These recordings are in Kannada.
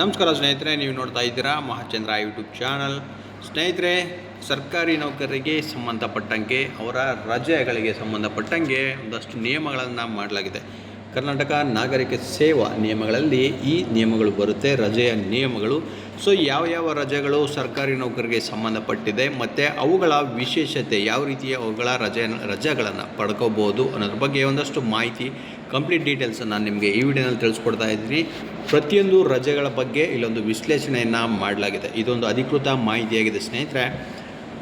ನಮಸ್ಕಾರ ಸ್ನೇಹಿತರೆ, ನೀವು ನೋಡ್ತಾ ಇದ್ದೀರಾ ಮಹಾಚಂದ್ರ ಯೂಟ್ಯೂಬ್ ಚಾನಲ್. ಸ್ನೇಹಿತರೆ, ಸರ್ಕಾರಿ ನೌಕರರಿಗೆ ಸಂಬಂಧಪಟ್ಟಂಗೆ ಅವರ ರಜೆಗಳಿಗೆ ಸಂಬಂಧಪಟ್ಟಂಗೆ ಒಂದಷ್ಟು ನಿಯಮಗಳನ್ನು ಮಾಡಲಾಗಿದೆ. ಕರ್ನಾಟಕ ನಾಗರಿಕ ಸೇವಾ ನಿಯಮಗಳಲ್ಲಿ ಈ ನಿಯಮಗಳು ಬರುತ್ತೆ, ರಜೆಯ ನಿಯಮಗಳು. ಸೊ ಯಾವ ರಜೆಗಳು ಸರ್ಕಾರಿ ನೌಕರರಿಗೆ ಸಂಬಂಧಪಟ್ಟಿದೆ ಮತ್ತು ಅವುಗಳ ವಿಶೇಷತೆ, ಯಾವ ರೀತಿಯ ಅವುಗಳ ರಜೆಗಳನ್ನು ಪಡ್ಕೋಬೋದು ಅನ್ನೋದ್ರ ಬಗ್ಗೆ ಒಂದಷ್ಟು ಮಾಹಿತಿ, ಕಂಪ್ಲೀಟ್ ಡೀಟೇಲ್ಸನ್ನು ನಾನು ನಿಮಗೆ ಈ ವಿಡಿಯೋನಲ್ಲಿ ತಿಳಿಸ್ಕೊಡ್ತಾ ಇದ್ದೀನಿ. ಪ್ರತಿಯೊಂದು ರಜೆಗಳ ಬಗ್ಗೆ ಇಲ್ಲೊಂದು ವಿಶ್ಲೇಷಣೆಯನ್ನು ಮಾಡಲಾಗಿದೆ. ಇದೊಂದು ಅಧಿಕೃತ ಮಾಹಿತಿಯಾಗಿದೆ ಸ್ನೇಹಿತರೆ.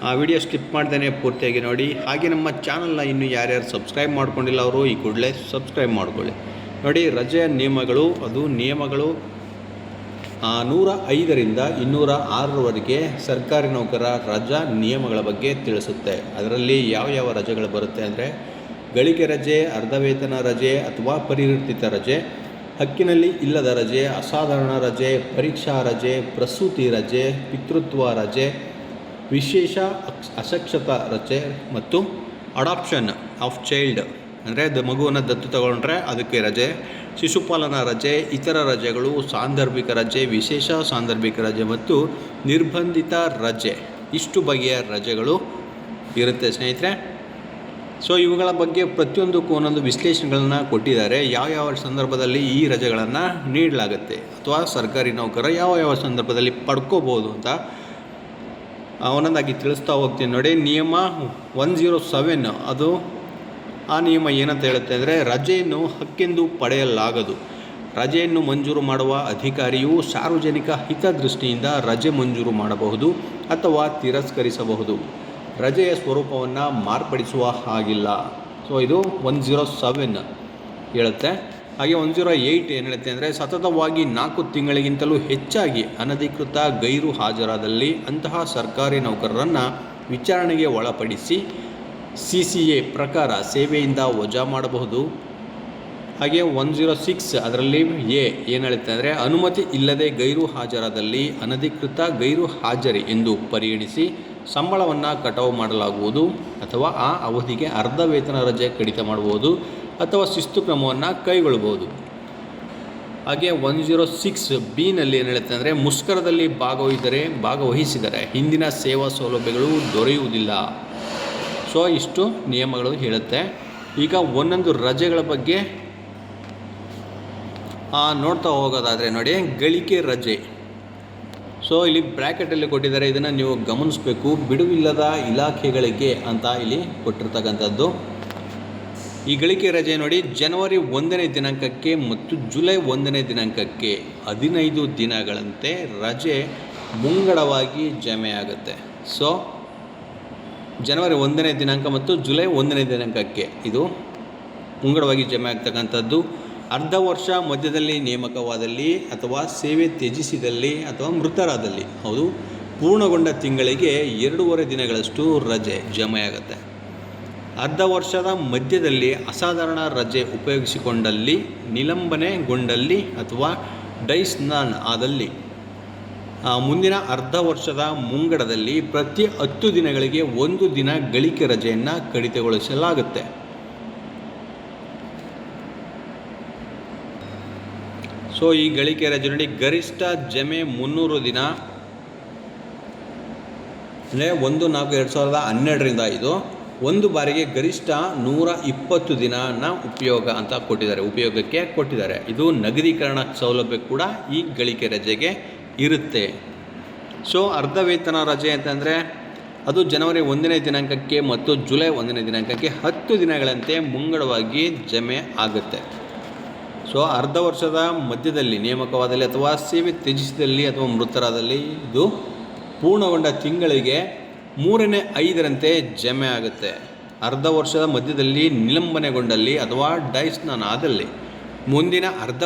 ಆ ವಿಡಿಯೋ ಸ್ಕಿಪ್ ಮಾಡ್ದೇ ಪೂರ್ತಿಯಾಗಿ ನೋಡಿ. ಹಾಗೆ ನಮ್ಮ ಚಾನಲ್ನ ಇನ್ನೂ ಯಾರ್ಯಾರು ಸಬ್ಸ್ಕ್ರೈಬ್ ಮಾಡ್ಕೊಂಡಿಲ್ಲ ಅವರು ಈ ಕೂಡಲೇ ಸಬ್ಸ್ಕ್ರೈಬ್ ಮಾಡ್ಕೊಳ್ಳಿ. ನೋಡಿ, ರಜೆಯ ನಿಯಮಗಳು 105ರಿಂದ 206ರವರೆಗೆ ಸರ್ಕಾರಿ ನೌಕರರ ರಜಾ ನಿಯಮಗಳ ಬಗ್ಗೆ ತಿಳಿಸುತ್ತೆ. ಅದರಲ್ಲಿ ಯಾವ ರಜೆಗಳು ಬರುತ್ತೆ ಅಂದರೆ ಗಳಿಕೆ ರಜೆ, ಅರ್ಧ ವೇತನ ರಜೆ ಅಥವಾ ಪರಿವರ್ತಿತ ರಜೆ, ಹಕ್ಕಿನಲ್ಲಿ ಇಲ್ಲದ ರಜೆ, ಅಸಾಧಾರಣ ರಜೆ, ಪರೀಕ್ಷಾ ರಜೆ, ಪ್ರಸೂತಿ ರಜೆ, ಪಿತೃತ್ವ ರಜೆ, ವಿಶೇಷ ಅಶಿಕ್ಷಿತ ರಜೆ ಮತ್ತು ಅಡಾಪ್ಷನ್ ಆಫ್ ಚೈಲ್ಡ್ ಅಂದರೆ ಮಗುವನ್ನು ದತ್ತು ತಗೊಂಡ್ರೆ ಅದಕ್ಕೆ ರಜೆ, ಶಿಶುಪಾಲನಾ ರಜೆ, ಇತರ ರಜೆಗಳು, ಸಾಂದರ್ಭಿಕ ರಜೆ, ವಿಶೇಷ ಸಾಂದರ್ಭಿಕ ರಜೆ ಮತ್ತು ನಿರ್ಬಂಧಿತ ರಜೆ. ಇಷ್ಟು ಬಗೆಯ ರಜೆಗಳು ಇರುತ್ತೆ ಸ್ನೇಹಿತರೆ. ಸೊ ಇವುಗಳ ಬಗ್ಗೆ ಪ್ರತಿಯೊಂದಕ್ಕೂ ಒಂದೊಂದು ವಿಶ್ಲೇಷಣೆಗಳನ್ನು ಕೊಟ್ಟಿದ್ದಾರೆ. ಯಾವ ಸಂದರ್ಭದಲ್ಲಿ ಈ ರಜೆಗಳನ್ನು ನೀಡಲಾಗುತ್ತೆ ಅಥವಾ ಸರ್ಕಾರಿ ನೌಕರ ಯಾವ ಸಂದರ್ಭದಲ್ಲಿ ಪಡ್ಕೋಬೋದು ಅಂತ ಒಂದೊಂದಾಗಿ ತಿಳಿಸ್ತಾ ಹೋಗ್ತೀನಿ. ನೋಡಿ, ನಿಯಮ 107 ಅದು ಆ ನಿಯಮ ಏನಂತ ಹೇಳುತ್ತೆ ಅಂದರೆ ರಜೆಯನ್ನು ಹಕ್ಕೆಂದು ಪಡೆಯಲಾಗದು. ರಜೆಯನ್ನು ಮಂಜೂರು ಮಾಡುವ ಅಧಿಕಾರಿಯು ಸಾರ್ವಜನಿಕ ಹಿತದೃಷ್ಟಿಯಿಂದ ರಜೆ ಮಂಜೂರು ಮಾಡಬಹುದು ಅಥವಾ ತಿರಸ್ಕರಿಸಬಹುದು. ರಜೆಯ ಸ್ವರೂಪವನ್ನು ಮಾರ್ಪಡಿಸುವ ಹಾಗಿಲ್ಲ. ಸೊ ಇದು 107 ಹೇಳುತ್ತೆ. ಹಾಗೆ 108 ಏನು ಹೇಳುತ್ತೆ ಅಂದರೆ ಸತತವಾಗಿ 4 ತಿಂಗಳಿಗಿಂತಲೂ ಹೆಚ್ಚಾಗಿ ಅನಧಿಕೃತ ಗೈರು ಹಾಜರಾದಲ್ಲಿ ಅಂತಹ ಸರ್ಕಾರಿ ನೌಕರರನ್ನು ವಿಚಾರಣೆಗೆ ಒಳಪಡಿಸಿ CCA ಪ್ರಕಾರ ಸೇವೆಯಿಂದ ವಜಾ ಮಾಡಬಹುದು. ಹಾಗೆ 106 ಅದರಲ್ಲಿ ಏನು ಹೇಳುತ್ತೆ ಅಂದರೆ ಅನುಮತಿ ಇಲ್ಲದೆ ಗೈರು ಹಾಜರಾದಲ್ಲಿ ಅನಧಿಕೃತ ಗೈರು ಹಾಜರಿ ಎಂದು ಪರಿಗಣಿಸಿ ಸಂಬಳವನ್ನು ಕಟಾವು ಮಾಡಲಾಗುವುದು ಅಥವಾ ಆ ಅವಧಿಗೆ ಅರ್ಧ ವೇತನ ರಜೆ ಕಡಿತ ಮಾಡಬಹುದು ಅಥವಾ ಶಿಸ್ತು ಕ್ರಮವನ್ನು ಕೈಗೊಳ್ಳಬಹುದು. ಹಾಗೆ 106B ನಲ್ಲಿ ಏನು ಹೇಳುತ್ತೆ ಅಂದರೆ ಮುಷ್ಕರದಲ್ಲಿ ಭಾಗವಹಿಸಿದರೆ ಹಿಂದಿನ ಸೇವಾ ಸೌಲಭ್ಯಗಳು ದೊರೆಯುವುದಿಲ್ಲ. ಸೊ ಇಷ್ಟು ನಿಯಮಗಳು ಹೇಳುತ್ತೆ. ಈಗ ಒಂದೊಂದು ರಜೆಗಳ ಬಗ್ಗೆ ನೋಡ್ತಾ ಹೋಗೋದಾದರೆ ನೋಡಿ, ಗಳಿಕೆ ರಜೆ. ಸೊ ಇಲ್ಲಿ ಬ್ರ್ಯಾಕೆಟಲ್ಲಿ ಕೊಟ್ಟಿದ್ದಾರೆ, ಇದನ್ನು ನೀವು ಗಮನಿಸಬೇಕು. ಬಿಡುವಿಲ್ಲದ ಇಲಾಖೆಗಳಿಗೆ ಅಂತ ಇಲ್ಲಿ ಕೊಟ್ಟಿರ್ತಕ್ಕಂಥದ್ದು. ಈ ಗಳಿಕೆ ರಜೆ ನೋಡಿ, ಜನವರಿ 1ನೇ ದಿನಾಂಕಕ್ಕೆ ಮತ್ತು ಜುಲೈ 1ನೇ ದಿನಾಂಕಕ್ಕೆ 15 ದಿನಗಳಂತೆ ರಜೆ ಮುಂಗಡವಾಗಿ ಜಮೆಯಾಗುತ್ತೆ. ಸೊ ಜನವರಿ 1ನೇ ದಿನಾಂಕ ಮತ್ತು ಜುಲೈ 1ನೇ ದಿನಾಂಕಕ್ಕೆ ಇದು ಮುಂಗಡವಾಗಿ ಜಮೆ ಆಗ್ತಕ್ಕಂಥದ್ದು. ಅರ್ಧ ವರ್ಷ ಮಧ್ಯದಲ್ಲಿ ನೇಮಕವಾದಲ್ಲಿ ಅಥವಾ ಸೇವೆ ತ್ಯಜಿಸಿದಲ್ಲಿ ಅಥವಾ ಮೃತರಾದಲ್ಲಿ ಹೌದು ಪೂರ್ಣಗೊಂಡ ತಿಂಗಳಿಗೆ 2.5 ದಿನಗಳಷ್ಟು ರಜೆ ಜಮೆಯಾಗುತ್ತೆ. ಅರ್ಧ ವರ್ಷದ ಮಧ್ಯದಲ್ಲಿ ಅಸಾಧಾರಣ ರಜೆ ಉಪಯೋಗಿಸಿಕೊಂಡಲ್ಲಿ, ನಿಲಂಬನೆಗೊಂಡಲ್ಲಿ ಅಥವಾ ಡೈಸ್ನಾನ್ ಆದಲ್ಲಿ ಮುಂದಿನ ಅರ್ಧ ವರ್ಷದ ಮುಂಗಡದಲ್ಲಿ ಪ್ರತಿ 10 ದಿನಗಳಿಗೆ 1 ದಿನ ಗಳಿಕೆ ರಜೆಯನ್ನು ಕಡಿತಗೊಳಿಸಲಾಗುತ್ತೆ. ಸೊ ಈ ಗಳಿಕೆ ರಜೆ ನೋಡಿ, ಗರಿಷ್ಠ ಜಮೆ 300 ದಿನ ಅಂದರೆ 1/4/2012ರಿಂದ ಇದು ಒಂದು ಬಾರಿಗೆ ಗರಿಷ್ಠ 120 ದಿನನ ಉಪಯೋಗಕ್ಕೆ ಕೊಟ್ಟಿದ್ದಾರೆ. ಇದು ನಗದೀಕರಣ ಸೌಲಭ್ಯ ಕೂಡ ಈ ಗಳಿಕೆ ರಜೆಗೆ ಇರುತ್ತೆ. ಸೊ ಅರ್ಧ ವೇತನ ರಜೆ ಅಂತಂದರೆ ಅದು ಜನವರಿ 1ನೇ ದಿನಾಂಕಕ್ಕೆ ಮತ್ತು ಜುಲೈ 1ನೇ ದಿನಾಂಕಕ್ಕೆ 10 ದಿನಗಳಂತೆ ಮುಂಗಡವಾಗಿ ಜಮೆ ಆಗುತ್ತೆ. ಸೊ ಅರ್ಧ ವರ್ಷದ ಮಧ್ಯದಲ್ಲಿ ನೇಮಕವಾದಲ್ಲಿ ಅಥವಾ ಸೇವೆ ತ್ಯಜಿಸಿದಲ್ಲಿ ಅಥವಾ ಮೃತರಾದಲ್ಲಿ ಇದು ಪೂರ್ಣಗೊಂಡ ತಿಂಗಳಿಗೆ 3/5ರಂತೆ ಜಮೆ ಆಗುತ್ತೆ. ಅರ್ಧ ವರ್ಷದ ಮಧ್ಯದಲ್ಲಿ ನಿಲಂಬನೆಗೊಂಡಲ್ಲಿ ಅಥವಾ ಡೈಸ್ನಾನ್ ಆದಲ್ಲಿ ಮುಂದಿನ ಅರ್ಧ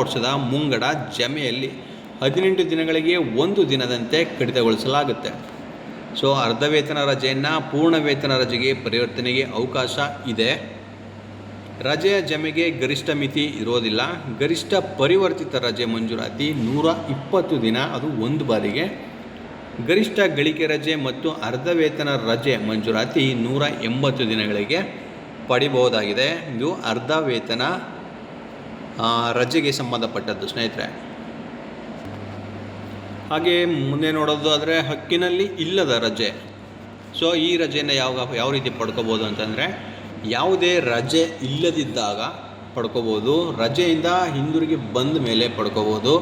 ವರ್ಷದ ಮುಂಗಡ ಜಮೆಯಲ್ಲಿ 18 ದಿನಗಳಿಗೆ 1 ದಿನದಂತೆ ಕಡಿತಗೊಳಿಸಲಾಗುತ್ತೆ. ಸೊ ಅರ್ಧ ವೇತನ ರಜೆಯನ್ನು ಪೂರ್ಣ ವೇತನ ರಜೆಗೆ ಪರಿವರ್ತನೆಗೆ ಅವಕಾಶ ಇದೆ. ರಜೆಯ ಜಮೆಗೆ ಗರಿಷ್ಠ ಮಿತಿ ಇರೋದಿಲ್ಲ. ಗರಿಷ್ಠ ಪರಿವರ್ತಿತ ರಜೆ ಮಂಜೂರಾತಿ 120 ದಿನ, ಅದು ಒಂದು ಬಾರಿಗೆ. ಗರಿಷ್ಠ ಗಳಿಕೆ ರಜೆ ಮತ್ತು ಅರ್ಧ ವೇತನ ರಜೆ ಮಂಜೂರಾತಿ 180 ದಿನಗಳಿಗೆ ಪಡಿಬಹುದಾಗಿದೆ. ಇದು ಅರ್ಧ ವೇತನ ರಜೆಗೆ ಸಂಬಂಧಪಟ್ಟದ್ದು ಸ್ನೇಹಿತರೆ. ಹಾಗೆ ಮುಂದೆ ನೋಡೋದಾದರೆ ಹಕ್ಕಿನಲ್ಲಿ ಇಲ್ಲದ ರಜೆ. ಸೊ ಈ ರಜೆಯನ್ನು ಯಾವ ರೀತಿ ಪಡ್ಕೋಬೋದು ಅಂತಂದರೆ, ಯಾವುದೇ ರಜೆ ಇಲ್ಲದಿದ್ದಾಗ ಪಡ್ಕೋಬೋದು, ರಜೆಯಿಂದ ಹಿಂದಿರುಗಿ ಬಂದ ಮೇಲೆ ಪಡ್ಕೋಬೋದು,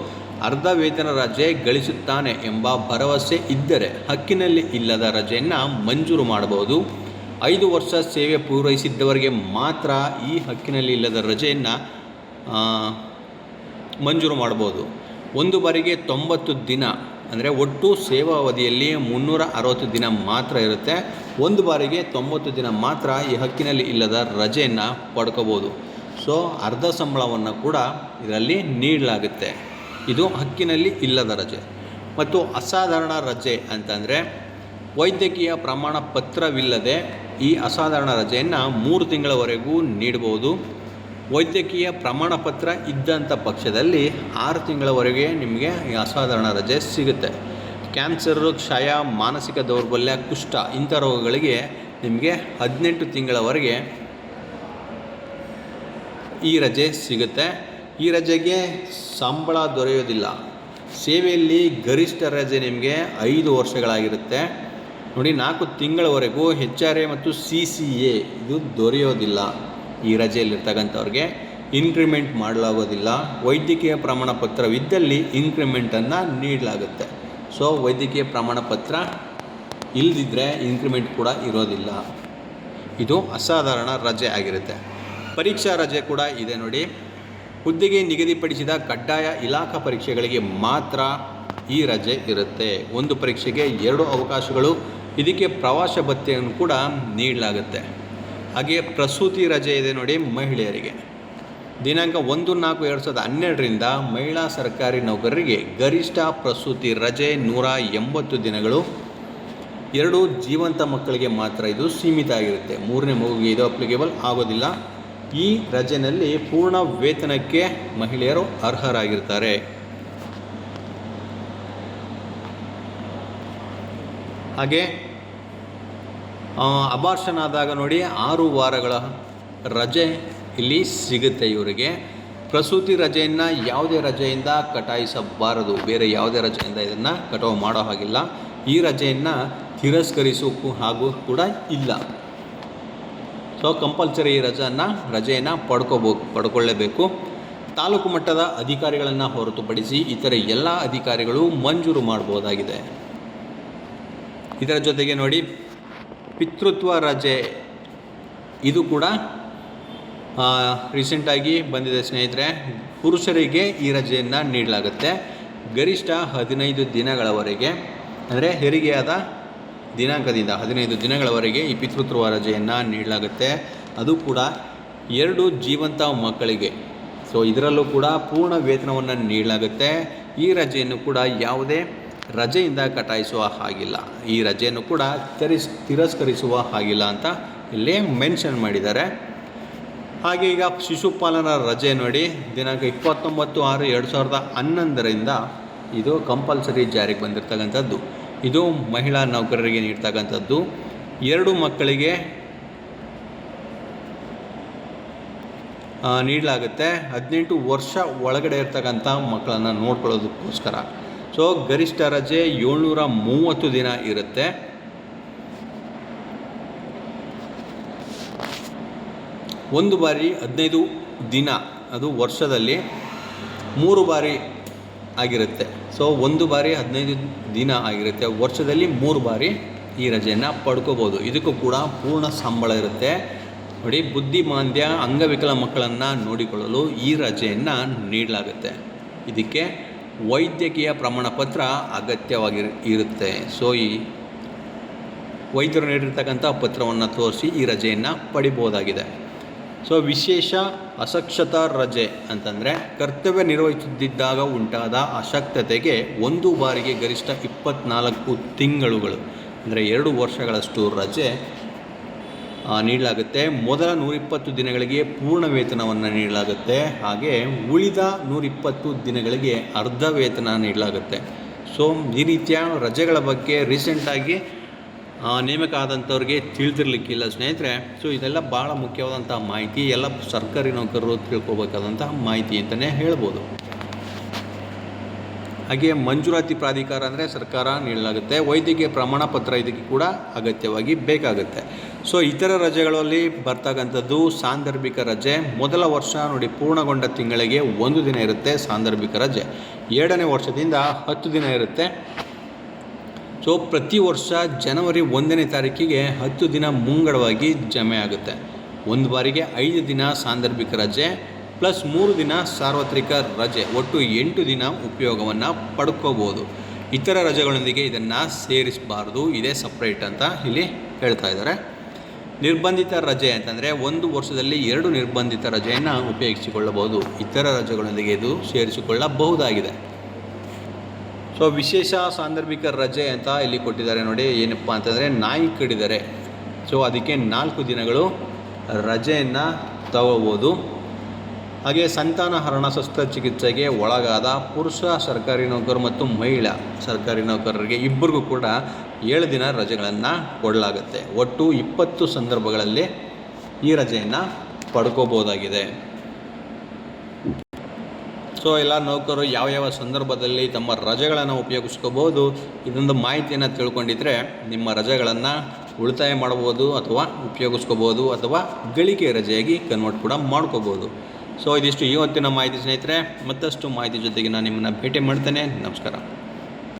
ಅರ್ಧ ವೇತನ ರಜೆ ಗಳಿಸುತ್ತಾನೆ ಎಂಬ ಭರವಸೆ ಇದ್ದರೆ ಹಕ್ಕಿನಲ್ಲಿ ಇಲ್ಲದ ರಜೆಯನ್ನು ಮಂಜೂರು ಮಾಡಬಹುದು. 5 ವರ್ಷ ಸೇವೆ ಪೂರೈಸಿದ್ದವರಿಗೆ ಮಾತ್ರ ಈ ಹಕ್ಕಿನಲ್ಲಿ ಇಲ್ಲದ ರಜೆಯನ್ನು ಮಂಜೂರು ಮಾಡ್ಬೋದು. ಒಂದು ಬಾರಿಗೆ 90 ದಿನ, ಅಂದರೆ ಒಟ್ಟು ಸೇವಾ ಅವಧಿಯಲ್ಲಿ 360 ದಿನ ಮಾತ್ರ ಇರುತ್ತೆ. ಒಂದು ಬಾರಿಗೆ 90 ದಿನ ಮಾತ್ರ ಈ ಹಕ್ಕಿನಲ್ಲಿ ಇಲ್ಲದ ರಜೆಯನ್ನು ಪಡ್ಕೋಬೋದು. ಸೊ ಅರ್ಧ ಸಂಬಳವನ್ನು ಕೂಡ ಇದರಲ್ಲಿ ನೀಡಲಾಗುತ್ತೆ. ಇದು ಹಕ್ಕಿನಲ್ಲಿ ಇಲ್ಲದ ರಜೆ. ಮತ್ತು ಅಸಾಧಾರಣ ರಜೆ ಅಂತಂದರೆ, ವೈದ್ಯಕೀಯ ಪ್ರಮಾಣ ಪತ್ರವಿಲ್ಲದೆ ಈ ಅಸಾಧಾರಣ ರಜೆಯನ್ನು 3 ತಿಂಗಳವರೆಗೂ ನೀಡಬಹುದು. ವೈದ್ಯಕೀಯ ಪ್ರಮಾಣ ಪತ್ರ ಇದ್ದಂಥ ಪಕ್ಷದಲ್ಲಿ 6 ತಿಂಗಳವರೆಗೆ ನಿಮಗೆ ಈ ಅಸಾಧಾರಣ ರಜೆ ಸಿಗುತ್ತೆ. ಕ್ಯಾನ್ಸರು, ಕ್ಷಯ, ಮಾನಸಿಕ ದೌರ್ಬಲ್ಯ, ಕುಷ್ಠ ಇಂಥ ರೋಗಗಳಿಗೆ ನಿಮಗೆ 18 ತಿಂಗಳವರೆಗೆ ಈ ರಜೆ ಸಿಗುತ್ತೆ. ಈ ರಜೆಗೆ ಸಂಬಳ ದೊರೆಯೋದಿಲ್ಲ. ಸೇವೆಯಲ್ಲಿ ಗರಿಷ್ಠ ರಜೆ ನಿಮಗೆ 5 ವರ್ಷಗಳಾಗಿರುತ್ತೆ ನೋಡಿ. 4 ತಿಂಗಳವರೆಗೂ HRA ಮತ್ತು CCA ಇದು ದೊರೆಯೋದಿಲ್ಲ. ಈ ರಜೆಯಲ್ಲಿರ್ತಕ್ಕಂಥವ್ರಿಗೆ ಇನ್ಕ್ರಿಮೆಂಟ್ ಮಾಡಲಾಗೋದಿಲ್ಲ. ವೈದ್ಯಕೀಯ ಪ್ರಮಾಣ ಪತ್ರವಿದ್ದಲ್ಲಿ ಇನ್ಕ್ರಿಮೆಂಟನ್ನು ನೀಡಲಾಗುತ್ತೆ. ಸೊ ವೈದ್ಯಕೀಯ ಪ್ರಮಾಣ ಪತ್ರ ಇಲ್ಲದಿದ್ದರೆ ಇನ್ಕ್ರಿಮೆಂಟ್ ಕೂಡ ಇರೋದಿಲ್ಲ. ಇದು ಅಸಾಧಾರಣ ರಜೆ ಆಗಿರುತ್ತೆ. ಪರೀಕ್ಷಾ ರಜೆ ಕೂಡ ಇದೆ ನೋಡಿ. ಹುದ್ದೆಗೆ ನಿಗದಿಪಡಿಸಿದ ಕಡ್ಡಾಯ ಇಲಾಖಾ ಪರೀಕ್ಷೆಗಳಿಗೆ ಮಾತ್ರ ಈ ರಜೆ ಇರುತ್ತೆ. ಒಂದು ಪರೀಕ್ಷೆಗೆ 2 ಅವಕಾಶಗಳು. ಇದಕ್ಕೆ ಪ್ರವಾಸ ಭತ್ಯೆಯನ್ನು ಕೂಡ ನೀಡಲಾಗುತ್ತೆ. ಹಾಗೆ ಪ್ರಸೂತಿ ರಜೆ ಇದೆ ನೋಡಿ ಮಹಿಳೆಯರಿಗೆ. ದಿನಾಂಕ 1/4/2012ರಿಂದ ಮಹಿಳಾ ಸರ್ಕಾರಿ ನೌಕರರಿಗೆ ಗರಿಷ್ಠ ಪ್ರಸೂತಿ ರಜೆ 180 ದಿನಗಳು. 2 ಜೀವಂತ ಮಕ್ಕಳಿಗೆ ಮಾತ್ರ ಇದು ಸೀಮಿತ ಆಗಿರುತ್ತೆ. 3ನೇ ಮಗುವಿಗೆ ಇದು ಅಪ್ಲಿಕೇಬಲ್ ಆಗೋದಿಲ್ಲ. ಈ ರಜೆಯಲ್ಲಿ ಪೂರ್ಣ ವೇತನಕ್ಕೆ ಮಹಿಳೆಯರು ಅರ್ಹರಾಗಿರ್ತಾರೆ. ಹಾಗೆ ಅಬಾರ್ಷನ್ ಆದಾಗ ನೋಡಿ 6 ವಾರಗಳ ರಜೆ ಇಲ್ಲಿ ಸಿಗುತ್ತೆ ಇವರಿಗೆ. ಪ್ರಸೂತಿ ರಜೆಯನ್ನು ಯಾವುದೇ ರಜೆಯಿಂದ ಕಟಾಯಿಸಬಾರದು. ಬೇರೆ ಯಾವುದೇ ರಜೆಯಿಂದ ಇದನ್ನು ಕಟಾವು ಮಾಡೋ ಹಾಗಿಲ್ಲ. ಈ ರಜೆಯನ್ನು ತಿರಸ್ಕರಿಸೋಕ್ಕೂ ಹಾಗೂ ಕೂಡ ಇಲ್ಲ. ಸೊ ಕಂಪಲ್ಸರಿ ಈ ರಜೆಯನ್ನು ಪಡ್ಕೊಳ್ಳೇಬೇಕು. ತಾಲೂಕು ಮಟ್ಟದ ಅಧಿಕಾರಿಗಳನ್ನು ಹೊರತುಪಡಿಸಿ ಇತರ ಎಲ್ಲ ಅಧಿಕಾರಿಗಳು ಮಂಜೂರು ಮಾಡಬಹುದಾಗಿದೆ. ಇದರ ಜೊತೆಗೆ ನೋಡಿ ಪಿತೃತ್ವ ರಜೆ, ಇದು ಕೂಡ ರೀಸೆಂಟಾಗಿ ಬಂದಿದೆ ಸ್ನೇಹಿತರೆ. ಪುರುಷರಿಗೆ ಈ ರಜೆಯನ್ನು ನೀಡಲಾಗುತ್ತೆ. ಗರಿಷ್ಠ 15 ದಿನಗಳವರೆಗೆ, ಅಂದರೆ ಹೆರಿಗೆಯಾದ ದಿನಾಂಕದಿಂದ 15 ದಿನಗಳವರೆಗೆ ಈ ಪಿತೃತ್ವ ರಜೆಯನ್ನು ನೀಡಲಾಗುತ್ತೆ. ಅದು ಕೂಡ 2 ಜೀವಂತ ಮಕ್ಕಳಿಗೆ. ಸೊ ಇದರಲ್ಲೂ ಕೂಡ ಪೂರ್ಣ ವೇತನವನ್ನು ನೀಡಲಾಗುತ್ತೆ. ಈ ರಜೆಯನ್ನು ಕೂಡ ಯಾವುದೇ ರಜೆಯಿಂದ ಕಟಾಯಿಸುವ ಹಾಗಿಲ್ಲ. ಈ ರಜೆಯನ್ನು ಕೂಡ ತಿರಸ್ಕರಿಸುವ ಹಾಗಿಲ್ಲ ಅಂತ ಇಲ್ಲಿ ಮೆನ್ಷನ್ ಮಾಡಿದ್ದಾರೆ. ಹಾಗೆ ಈಗ ಶಿಶುಪಾಲನಾ ರಜೆ ನೋಡಿ, ದಿನಾಂಕ 29/6/2011ರಿಂದ ಇದು ಕಂಪಲ್ಸರಿ ಜಾರಿಗೆ ಬಂದಿರತಕ್ಕಂಥದ್ದು. ಇದು ಮಹಿಳಾ ನೌಕರರಿಗೆ ನೀಡ್ತಕ್ಕಂಥದ್ದು. 2 ಮಕ್ಕಳಿಗೆ ನೀಡಲಾಗುತ್ತೆ. 18 ವರ್ಷ ಒಳಗಡೆ ಇರ್ತಕ್ಕಂಥ ಮಕ್ಕಳನ್ನು ನೋಡ್ಕೊಳ್ಳೋದಕ್ಕೋಸ್ಕರ. ಸೊ ಗರಿಷ್ಠ ರಜೆ 730 ದಿನ ಇರುತ್ತೆ. ಒಂದು ಬಾರಿ 15 ದಿನ, ಅದು ವರ್ಷದಲ್ಲಿ 3 ಬಾರಿ ಆಗಿರುತ್ತೆ. ಸೊ ಒಂದು ಬಾರಿ 15 ದಿನ ಆಗಿರುತ್ತೆ, ವರ್ಷದಲ್ಲಿ 3 ಬಾರಿ ಈ ರಜೆಯನ್ನು ಪಡ್ಕೋಬೋದು. ಇದಕ್ಕೂ ಕೂಡ ಪೂರ್ಣ ಸಂಬಳ ಇರುತ್ತೆ ನೋಡಿ. ಬುದ್ಧಿಮಾಂದ್ಯ, ಅಂಗವಿಕಲ ಮಕ್ಕಳನ್ನು ನೋಡಿಕೊಳ್ಳಲು ಈ ರಜೆಯನ್ನು ನೀಡಲಾಗುತ್ತೆ. ಇದಕ್ಕೆ ವೈದ್ಯಕೀಯ ಪ್ರಮಾಣ ಪತ್ರ ಅಗತ್ಯವಾಗಿರುತ್ತೆ. ಸೊ ಈ ವೈದ್ಯರು ನೀಡಿರ್ತಕ್ಕಂಥ ಪತ್ರವನ್ನು ತೋರಿಸಿ ಈ ರಜೆಯನ್ನು ಪಡಿಬೋದಾಗಿದೆ. ಸೊ ವಿಶೇಷ ಅಶಕ್ತತಾ ರಜೆ ಅಂತಂದರೆ, ಕರ್ತವ್ಯ ನಿರ್ವಹಿಸುತ್ತಿದ್ದಾಗ ಉಂಟಾದ ಅಶಕ್ತತೆಗೆ ಒಂದು ಬಾರಿಗೆ ಗರಿಷ್ಠ 24 ತಿಂಗಳುಗಳು, ಅಂದರೆ 2 ವರ್ಷಗಳಷ್ಟು ರಜೆ ನೀಡಲಾಗುತ್ತೆ. ಮೊದಲ 120 ದಿನಗಳಿಗೆ ಪೂರ್ಣ ವೇತನವನ್ನು ನೀಡಲಾಗುತ್ತೆ. ಹಾಗೆ ಉಳಿದ 120 ದಿನಗಳಿಗೆ ಅರ್ಧ ವೇತನ ನೀಡಲಾಗುತ್ತೆ. ಸೊ ಈ ರೀತಿಯ ರಜೆಗಳ ಬಗ್ಗೆ ರೀಸೆಂಟಾಗಿ ನೇಮಕ ಆದಂಥವ್ರಿಗೆ ತಿಳಿದಿರಲಿಕ್ಕಿಲ್ಲ ಸ್ನೇಹಿತರೆ. ಸೊ ಇದೆಲ್ಲ ಭಾಳ ಮುಖ್ಯವಾದಂಥ ಮಾಹಿತಿ, ಎಲ್ಲ ಸರ್ಕಾರಿ ನೌಕರರು ತಿಳ್ಕೊಬೇಕಾದಂಥ ಮಾಹಿತಿ ಅಂತಲೇ ಹೇಳ್ಬೋದು. ಹಾಗೆ ಮಂಜೂರಾತಿ ಪ್ರಾಧಿಕಾರ ಅಂದರೆ ಸರ್ಕಾರ ನೀಡಲಾಗುತ್ತೆ. ವೈದ್ಯಕೀಯ ಪ್ರಮಾಣ ಪತ್ರ ಇದಕ್ಕೆ ಕೂಡ ಅಗತ್ಯವಾಗಿ ಬೇಕಾಗುತ್ತೆ. ಸೊ ಇತರ ರಜೆಗಳಲ್ಲಿ ಬರ್ತಕ್ಕಂಥದ್ದು ಸಾಂದರ್ಭಿಕ ರಜೆ. ಮೊದಲ ವರ್ಷ ನೋಡಿ ಪೂರ್ಣಗೊಂಡ ತಿಂಗಳಿಗೆ 1 ದಿನ ಇರುತ್ತೆ ಸಾಂದರ್ಭಿಕ ರಜೆ. 2ನೇ ವರ್ಷದಿಂದ 10 ದಿನ ಇರುತ್ತೆ. ಸೊ ಪ್ರತಿ ವರ್ಷ ಜನವರಿ 1ನೇ ತಾರೀಕಿಗೆ 10 ದಿನ ಮುಂಗಡವಾಗಿ ಜಮೆ ಆಗುತ್ತೆ. ಒಂದು ಬಾರಿಗೆ 5 ದಿನ ಸಾಂದರ್ಭಿಕ ರಜೆ ಪ್ಲಸ್ 3 ದಿನ ಸಾರ್ವತ್ರಿಕ ರಜೆ, ಒಟ್ಟು 8 ದಿನ ಉಪಯೋಗವನ್ನು ಪಡ್ಕೋಬೋದು. ಇತರ ರಜೆಗಳೊಂದಿಗೆ ಇದನ್ನು ಸೇರಿಸಬಾರ್ದು, ಇದೇ ಸಪ್ರೇಟ್ ಅಂತ ಇಲ್ಲಿ ಹೇಳ್ತಾ ಇದ್ದಾರೆ. ನಿರ್ಬಂಧಿತ ರಜೆ ಅಂತಂದರೆ 1 ವರ್ಷದಲ್ಲಿ 2 ನಿರ್ಬಂಧಿತ ರಜೆಯನ್ನು ಉಪಯೋಗಿಸಿಕೊಳ್ಳಬಹುದು. ಇತರ ರಜೆಗಳೊಂದಿಗೆ ಇದು ಸೇರಿಸಿಕೊಳ್ಳಬಹುದಾಗಿದೆ. ಸೊ ವಿಶೇಷ ಸಾಂದರ್ಭಿಕ ರಜೆ ಅಂತ ಇಲ್ಲಿ ಕೊಟ್ಟಿದ್ದಾರೆ ನೋಡಿ. ಏನಪ್ಪ ಅಂತಂದರೆ ನಾಯಿ ಕಡಿದರೆ ಸೊ ಅದಕ್ಕೆ 4 ದಿನಗಳು ರಜೆಯನ್ನು ತಗೋಬೋದು. ಹಾಗೆ ಸಂತಾನಹರಣ ಶಸ್ತ್ರಚಿಕಿತ್ಸೆಗೆ ಒಳಗಾದ ಪುರುಷ ಸರ್ಕಾರಿ ನೌಕರರು ಮತ್ತು ಮಹಿಳಾ ಸರ್ಕಾರಿ ನೌಕರರಿಗೆ ಇಬ್ಬರಿಗೂ ಕೂಡ 7 ದಿನ ರಜೆಗಳನ್ನು ಕೊಡಲಾಗುತ್ತೆ. ಒಟ್ಟು 20 ಸಂದರ್ಭಗಳಲ್ಲಿ ಈ ರಜೆಯನ್ನು ಪಡ್ಕೋಬೋದಾಗಿದೆ. ಸೊ ಎಲ್ಲ ನೌಕರರು ಯಾವ ಸಂದರ್ಭದಲ್ಲಿ ತಮ್ಮ ರಜೆಗಳನ್ನು ಉಪಯೋಗಿಸ್ಕೋಬೋದು, ಇದೊಂದು ಮಾಹಿತಿಯನ್ನು ತಿಳ್ಕೊಂಡಿದ್ರೆ ನಿಮ್ಮ ರಜೆಗಳನ್ನು ಉಳಿತಾಯ ಮಾಡ್ಬೋದು ಅಥವಾ ಉಪಯೋಗಿಸ್ಕೋಬೋದು ಅಥವಾ ಗಳಿಕೆ ರಜೆಯಾಗಿ ಕನ್ವರ್ಟ್ ಕೂಡ ಮಾಡ್ಕೋಬೋದು. ಸೊ ಇದಿಷ್ಟು ಇವತ್ತಿನ ಮಾಹಿತಿ ಸ್ನೇಹಿತರೆ. ಮತ್ತಷ್ಟು ಮಾಹಿತಿ ಜೊತೆಗೆ ನಾನು ನಿಮ್ಮನ್ನು ಭೇಟಿ ಮಾಡ್ತೇನೆ. ನಮಸ್ಕಾರ.